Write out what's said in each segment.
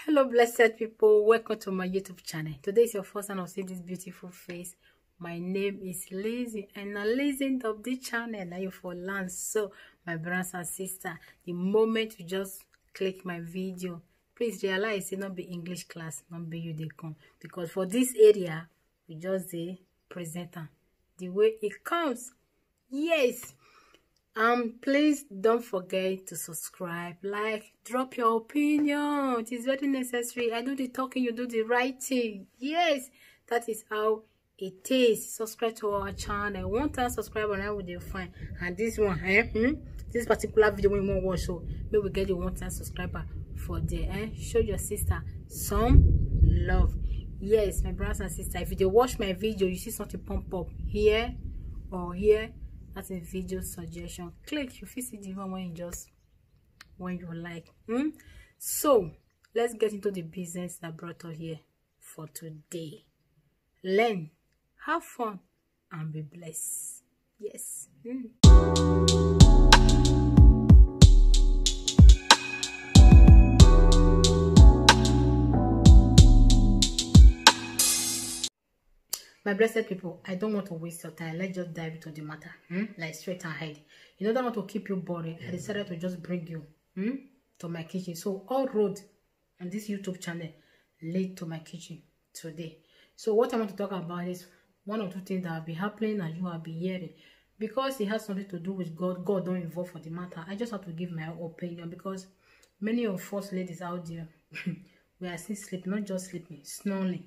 Hello blessed people, welcome to my YouTube channel. Today is your first time of seeing this beautiful face. My name is Lizzie and a legend of the channel. Now you for learn. So my brothers and sisters, the moment you just click my video, please realize it not be English class, not be you they come, because for this area we just the presenter the way it comes. Yes. Please don't forget to subscribe, like, drop your opinion. It is very necessary. I do the talking, you do the writing. Yes, that is how it is. Subscribe to our channel. 1,000 subscribers now will do fine. And this one, this particular video we want to watch, so maybe we get the 1,000 subscriber for there. Show your sister some love. Yes, my brothers and sisters, if you watch my video, you see something pump up here or here. That's a video suggestion. Click, you feel see the one when you like. So let's get into the business that brought us here for today. Learn, have fun, and be blessed. Yes. My blessed people, I don't want to waste your time. Let's just dive into the matter. Like straight ahead. In order not to keep you boring, I decided to just bring you to my kitchen. So all road on this YouTube channel lead to my kitchen today. So what I want to talk about is one or two things that will be happening and you will be hearing. Because it has something to do with God. God don't involve for the matter. I just have to give my opinion because many of us ladies out there, we are still sleeping, not just sleeping, snoring.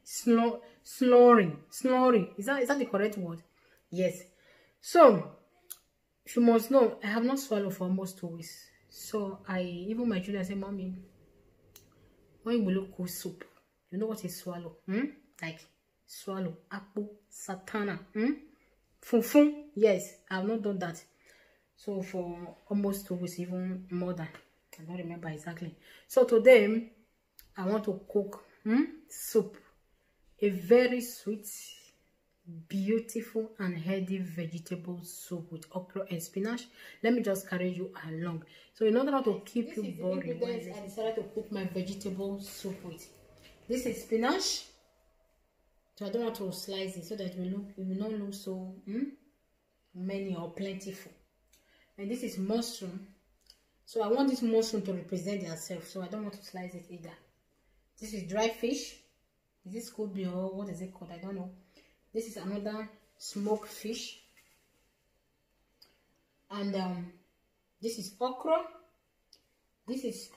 Snoring. Is that the correct word? Yes. So you must know I have not swallowed for almost 2 weeks. So even my children say, Mommy, when we look cook soup, you know what is swallow? Like swallow, apple, satana, funfun. Yes, I have not done that. So for almost 2 weeks, even more than, I don't remember exactly. So today I want to cook soup, a very sweet, beautiful and healthy vegetable soup with okra and spinach. Let me just carry you along. So in order not to keep you boring, I decided to cook my vegetable soup with. This is spinach. So I don't want to slice it so that it will not look so many or plentiful. And this is mushroom. So I want this mushroom to represent itself. So I don't want to slice it either. This is dry fish. This could be, or what is it called? I don't know. This is another smoked fish. And this is okra. This is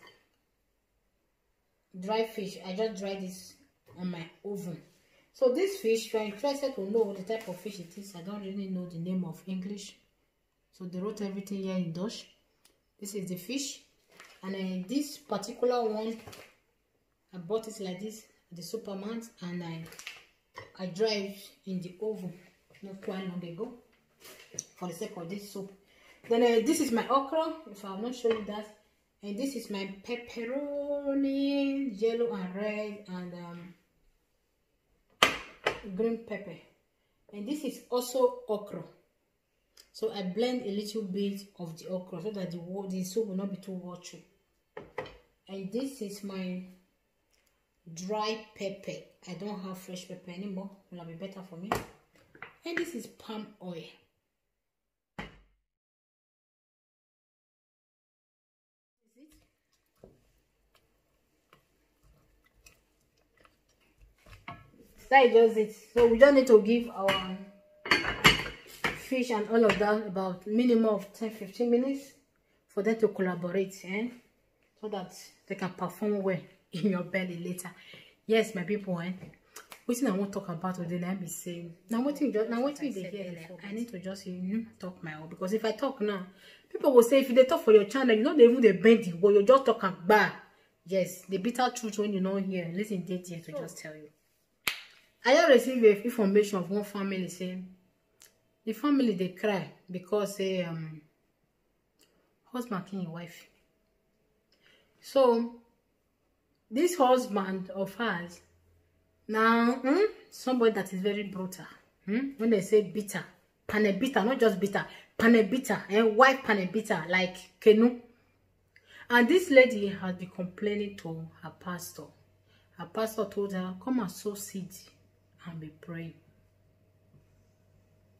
dry fish. I just dried this on my oven. So this fish, if you're interested to know the type of fish it is, I don't really know the name of English. So they wrote everything here in Dutch. This is the fish. And this particular one, I bought it like this at the supermarket and I dried in the oven not quite long ago for the sake of this soup. Then this is my okra, if I have not shown you that, and this is my pepperoni, yellow and red, and green pepper, and this is also okra. So I blend a little bit of the okra so that the soup will not be too watery. And this is my dry pepper. I don't have fresh pepper anymore. Will be better for me. And this is palm oil. That is just it. So we just need to give our fish and all of that about minimum of 10-15 minutes for them to collaborate, so that they can perform well in your belly later. Yes, my people, what I want to talk about today, let me say now what you hear. I need to just talk my own, because if I talk now, people will say if they talk for your channel, you know, they even they bend the word, you just talk and bad. Yes, the bitter truth when you know here. Listen, date here to just tell you. I just received information of one family saying the family they cry because husband killing wife. So this husband of hers now, somebody that is very brutal. When they say bitter, panebita, not just bitter, panebita, and wife panebita, like Kenu. And this lady had been complaining to her pastor. Her pastor told her, come and sow seed and be praying.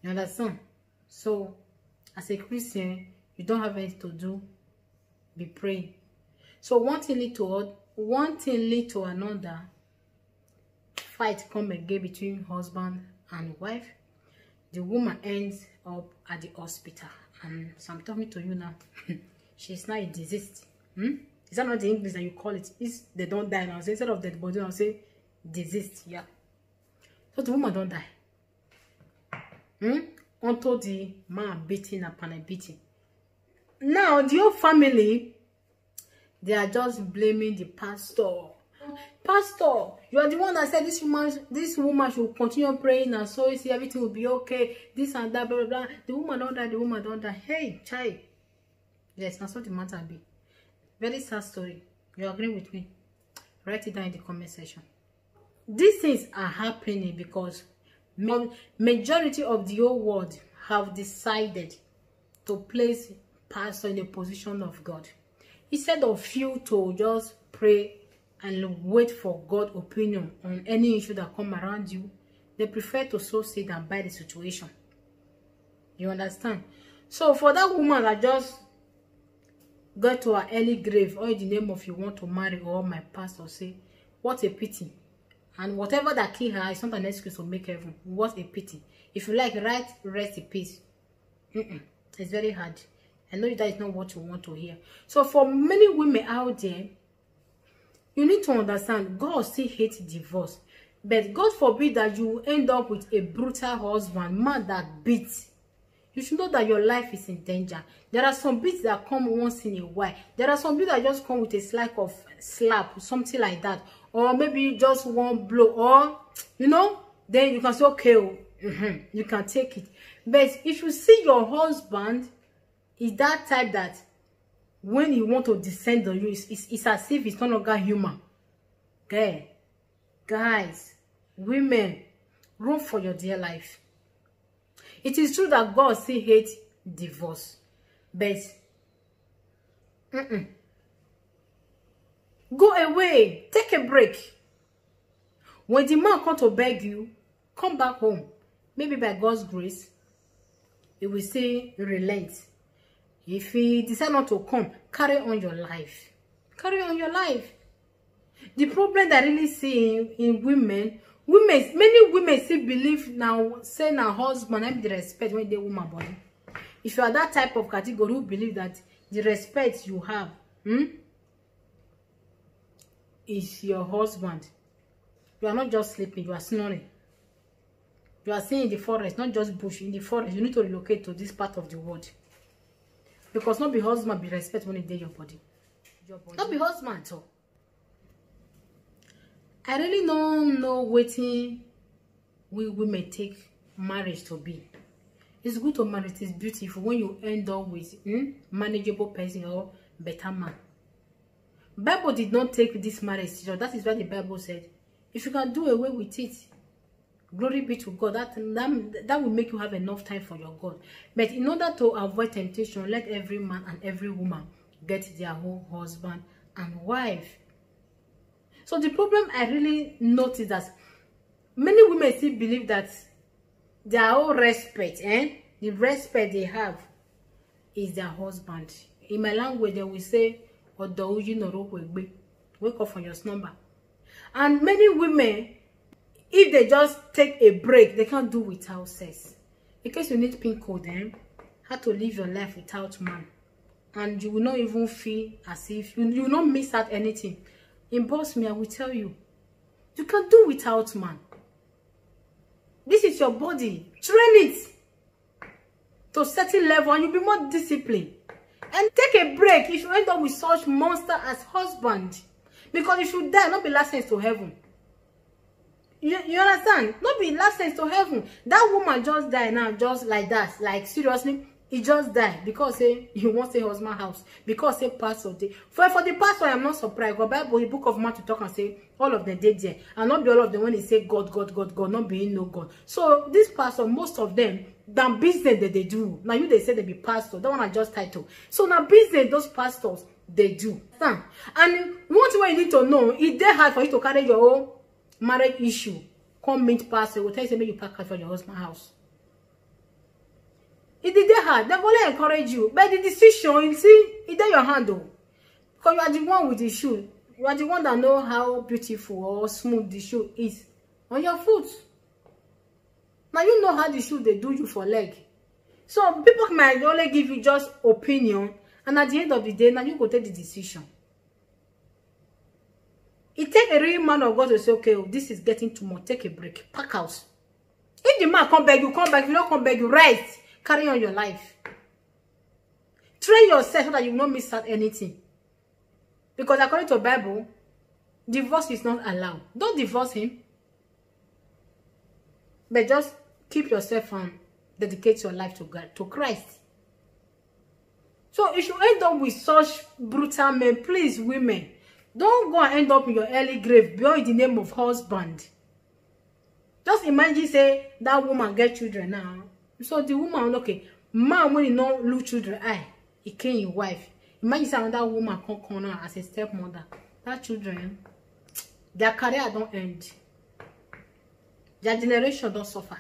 You understand? So, as a Christian, you don't have anything to do, be praying. So one thing lead to another. Fight come again between husband and wife. The woman ends up at the hospital. And so I'm talking to you now. She's now deceased. Is that not the English that you call it? Is they don't die now? So instead of dead body, I'll say deceased. Yeah. So the woman don't die. Until the man beating up and beating. Now the whole family, they are just blaming the pastor. Pastor, you are the one that said this woman should continue praying and so you see everything will be okay. This and that, blah blah blah. The woman don't die. The woman don't die. Hey, child. Yes, that's what the matter be. Very sad story. You agree with me? Write it down in the comment section. These things are happening because majority of the whole world have decided to place pastor in the position of God. Instead of you to just pray and wait for God's opinion on any issue that come around you, they prefer to sow seed and buy the situation. You understand? So for that woman that just got to her early grave, or in the name of you want to marry, or my pastor say, what a pity. And whatever that killed her is not an excuse to make heaven. What a pity. If you like, write rest in peace. It's very hard. I know that is not what you want to hear. So for many women out there, you need to understand God still hates divorce. But God forbid that you end up with a brutal husband, man that beats. You should know that your life is in danger. There are some beats that come once in a while. There are some beats that just come with a slight of slap, something like that. Or maybe just one blow. Or, you know, then you can say, okay, you can take it. But if you see your husband is that type that when he want to descend on you, it's as if it's no longer human. Okay. Guys, women, run for your dear life. It is true that God still hates divorce. But go away. Take a break. When the man comes to beg you, come back home. Maybe by God's grace, he will say relent. If he decides not to come, carry on your life. Carry on your life. The problem that I really see in women, many women still believe now, saying our husband have the respect when they woman body. If you are that type of category who believe that the respect you have is your husband, you are not just sleeping, you are snoring. You are staying in the forest, not just bush, in the forest. You need to relocate to this part of the world. Because not be husband be respect when it dey your body. Not be husband so. I really don't know wetin we women take marriage to be. It's good to marry, it is beautiful when you end up with manageable person or better man. Bible did not take this marriage serious. That is why the Bible said, if you can do away with it, glory be to God. That will make you have enough time for your God. But in order to avoid temptation, let every man and every woman get their own husband and wife. So the problem I really noticed that many women still believe that their own respect, the respect they have is their husband. In my language, they will say, wake up from your slumber. And many women, if they just take a break, they can't do without sex. In case you need pin code, how to live your life without man. And you will not even feel as if you will not miss out anything. In Boss Me, I will tell you, you can do without man. This is your body. Train it to a certain level and you'll be more disciplined. And take a break if you end up with such monster as husband. Because if you die, not be last sense to heaven. You understand? Not be last sense to heaven. That woman just died now, just like that. Like, seriously, he just died because he wants a husband house. Because pastor day. For the pastor, I am not surprised. But Bible, the book of Matthew talk and say all of them dead there. And not be all of them when they say God, God, God, God, not being no God. So this pastor, most of them, that business that they do. Now you they say they be pastor. That one I just title. So now business, those pastors, they do. And one thing you need to know, it's very hard for you to carry your own marriage issue. Come meet pastor, will tell you, say, make you pack for your husband's house. It is very hard. They will encourage you. But the decision, you see, it's in your hand though. Because you are the one with the shoe. You are the one that know how beautiful or smooth the shoe is on your foot. Now you know how the shoe they do you for leg. So people might only give you just opinion, and at the end of the day, now you go take the decision. It takes a real man of God to say, okay, oh, this is getting too much. Take a break. Pack out. If the man come back, you come back. If you don't come back, you rest. Carry on your life. Train yourself so that you will not miss out anything. Because according to the Bible, divorce is not allowed. Don't divorce him. But just keep yourself and dedicate your life to God, to Christ. So if you end up with such brutal men, please, women, don't go and end up in your early grave beyond the name of husband. Just imagine, say, that woman get children now. So the woman, okay, man, when you know lose children, he came your wife. Imagine say another woman come corner as a stepmother. That children, their career don't end. Their generation don't suffer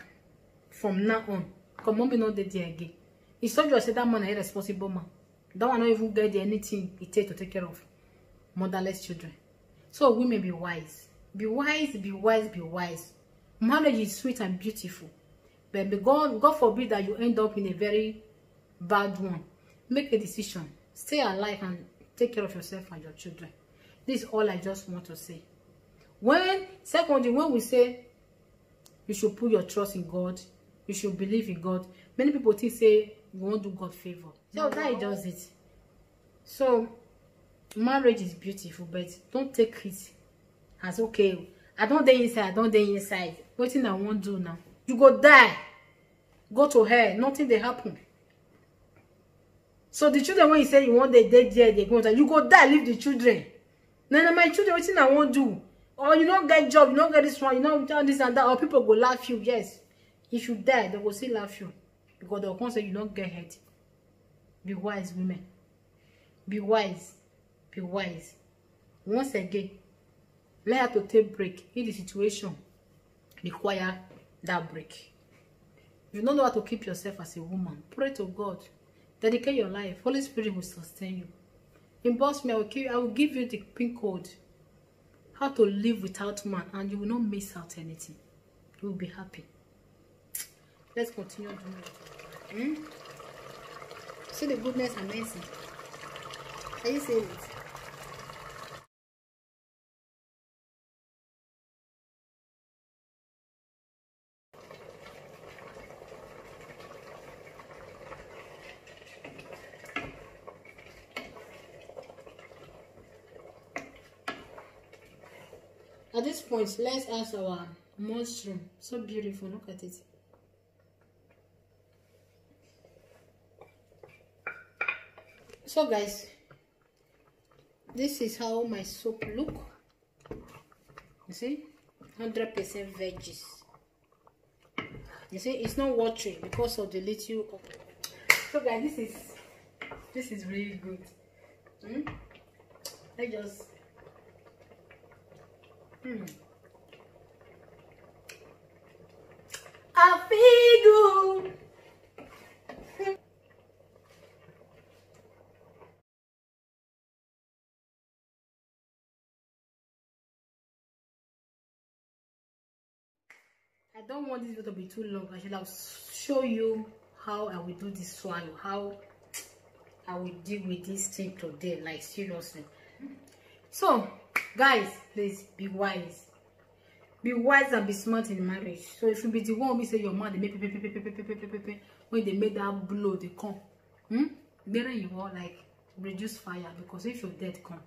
from now on. Because mommy not dead there again. It's so just say that man is a irresponsible man. That one not even get anything it takes to take care of motherless children. So women, be wise. Be wise, be wise, be wise. Marriage is sweet and beautiful. But God forbid that you end up in a very bad one. Make a decision. Stay alive and take care of yourself and your children. This is all I just want to say. Secondly, when we say you should put your trust in God, you should believe in God, many people think say you won't do God favor. So that he does it. So marriage is beautiful, but don't take it as okay. I don't dey inside. What thing I won't do now? You go die. Go to hell. Nothing they happen. So the children, when you say you want they dead there, they go. You go die, leave the children. Now my children, what thing I won't do? Or you don't get job, you don't get this one, you don't get this and that, or people go laugh you. Yes. If you die, they will still laugh you. Because they'll come say you don't get hurt. Be wise, women. Be wise. Be wise. Once again, learn how to take break if the situation require that break. If you don't know how to keep yourself as a woman, pray to God. Dedicate your life. Holy Spirit will sustain you. In Boss Me, I will give you the pin code. How to live without man, and you will not miss out anything. You will be happy. Let's continue doing it. See the goodness and mercy. Can you see it? At this point, let's ask our mushroom. So beautiful, look at it. So guys, this is how my soup look. You see, 100% veggies. You see, it's not watery because of the little. So guys, this is really good. I just I feel good. I don't want this video to be too long. I should have show you how I will do this swallow, how I will deal with this thing today, like seriously. So guys, please be wise. Be wise and be smart in marriage. So if you be the one who say your man, they make when they made that blow, they come. Then you want like reduce fire, because if your dead come,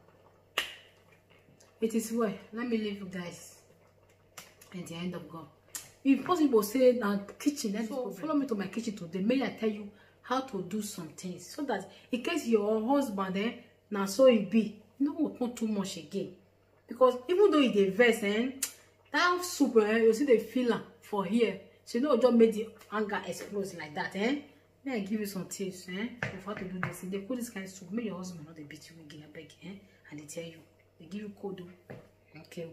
it is well. Let me leave you guys at the end of God. If possible, say now kitchen. So follow me to my kitchen today. May I tell you how to do some things, so that in case your husband now so it be, not too much again. Because even though it's a verse, that soup, you see the feeler for here. So just made the anger explode like that, May I give you some tips, of how to do this. If they put this kind of soup, make your husband not the beat you again, I beg, and they tell you, they give you code. Okay.